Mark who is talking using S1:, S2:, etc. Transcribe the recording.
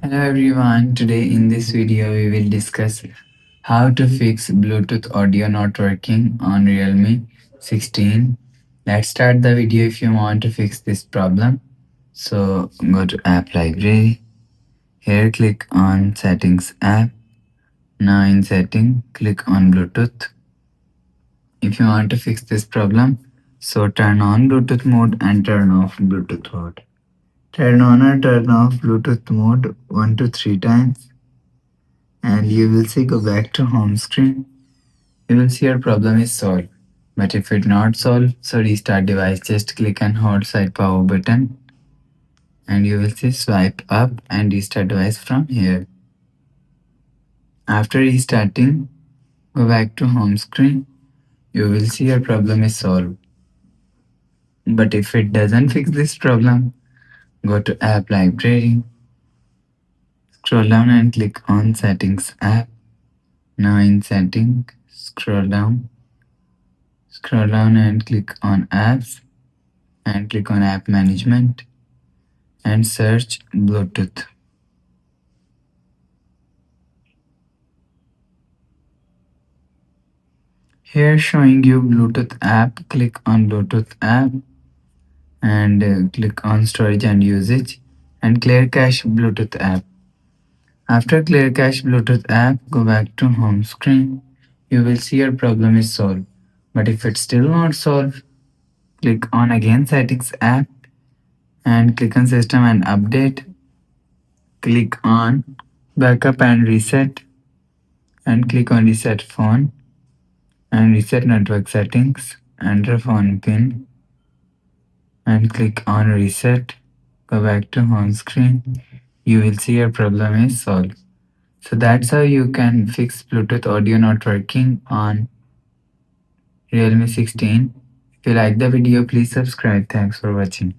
S1: Hello everyone, today in this video we will discuss how to fix Bluetooth audio not working on Realme 16. Let's start the video if you want to fix this problem. So go to app library, here click on settings app. Now in setting click on Bluetooth. If you want to fix this problem, so turn on Bluetooth mode and turn off Bluetooth mode. Turn on or turn off Bluetooth mode 1 to 3 times and you will see go back to home screen. You will see your problem is solved. But if it not solved, so restart device. Just click and hold side power button and you will see swipe up and restart device from here. After restarting, go back to home screen. You will see your problem is solved. But if it doesn't fix this problem, go to app library, scroll down and click on settings app. Now in setting, scroll down and click on apps and click on app management and search Bluetooth. Here showing you Bluetooth app, click on Bluetooth app and click on storage and usage and clear cache Bluetooth app. After clear cache Bluetooth app, go back to home screen. You will see your problem is solved. But if it's still not solved, click on again settings app and click on system and update. Click on backup and reset and click on reset phone and reset network settings, enter phone pin and click on reset. Go back to home screen. You will see your problem is solved. So that's how you can fix Bluetooth audio not working on Realme 16. If you like the video, please subscribe. Thanks for watching.